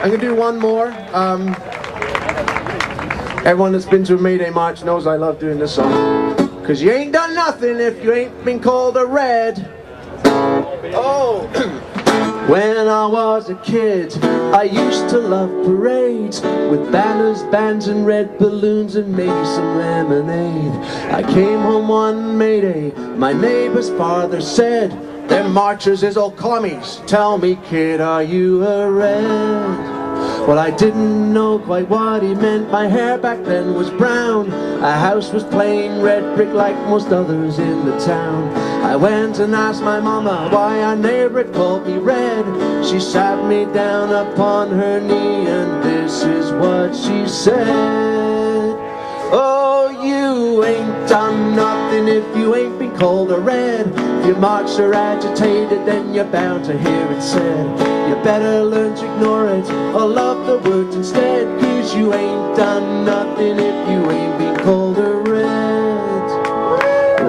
I'm gonna do one more. Everyone that's been to a May Day march knows I love doing this song. Cause you ain't done nothing if you ain't been called a red. Oh, when I was a kid, I used to love parades with banners, bands and red balloons and maybe some lemonade. I came home one May Day, my neighbor's father said, "Them marchers is all commies. Tell me, kid, are you a red?" Well, I didn't know quite what he meant. My hair back then was brown. Our house was plain red brick like most others in the town. I went and asked my mama why our neighbor had called me red. She sat me down upon her knee and this is what she said. "Oh, you ain't done nothing if you ain't been called a red. If you marched or agitated, then you're bound to hear it said. You better learn to ignore it or love the words instead. Cause you ain't done nothing if you ain't been called a red."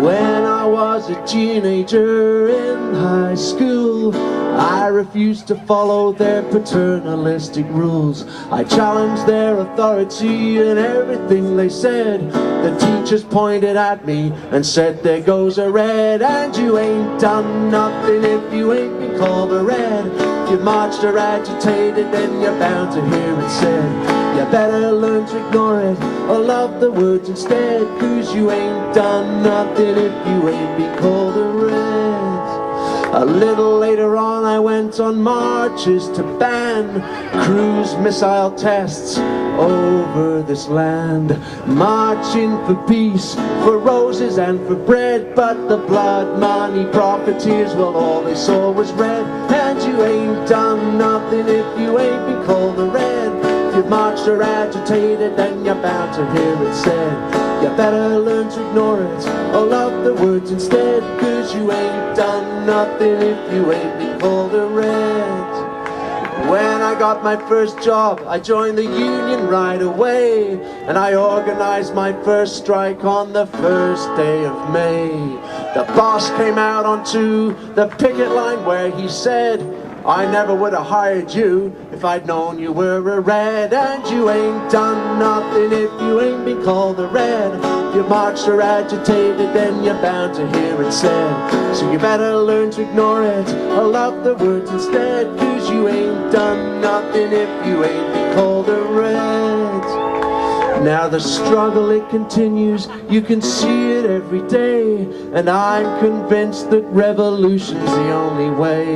When I was a teenager in high school, I refused to follow their paternalistic rules. I challenged their authority and everything they said. The teachers pointed at me and said, "There goes a red." And you ain't done nothing if you ain't been called a red. If you marched or agitated, then you're bound to hear it said. You better learn to ignore it or love the words instead. Cause you ain't done nothing if you ain't been called a red. A little later on I went on marches to ban cruise missile tests over this land. Marching for peace, for roses and for bread. But the blood money profiteers, well, all they saw was red. And you ain't done nothing if you ain't been called a red. If you've marched or agitated, then you're bound to hear it said. You better learn to ignore it or love the words instead. Cause you ain't done nothing if you ain't been called a red. When I got my first job, I joined the union right away. And I organized my first strike on the first day of May. The boss came out onto the picket line where he said, "I never would have hired you if I'd known you were a red." And you ain't done nothing if you ain't been called a red. If you marched or agitated, then you're bound to hear it said. So you better learn to ignore it or love the words instead. Cause you ain't done nothing if you ain't been called a red. Now the struggle, it continues, you can see it every day. And I'm convinced that revolution's the only way.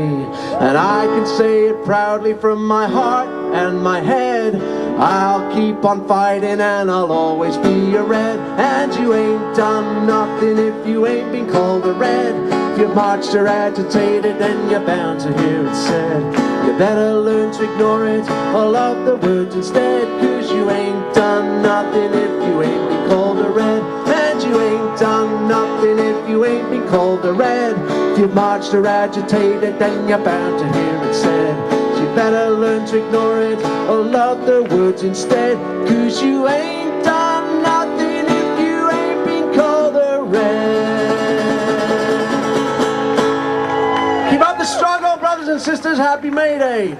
And I can say it proudly from my heart and my head. I'll keep on fighting and I'll always be a red. And you ain't done nothing if you ain't been called a red. If you marched or agitated, then you're bound to hear it said. You better learn to ignore it or love the words instead. Cause you ain't done nothing if you ain't been called a red. And you ain't done nothing if you ain't been called a red. If you've marched or agitated, then you're bound to hear it said. So you better learn to ignore it or love the words instead. Cause you ain't done nothing if you ain't been called a red. Keep up the struggle, brothers and sisters. Happy May Day.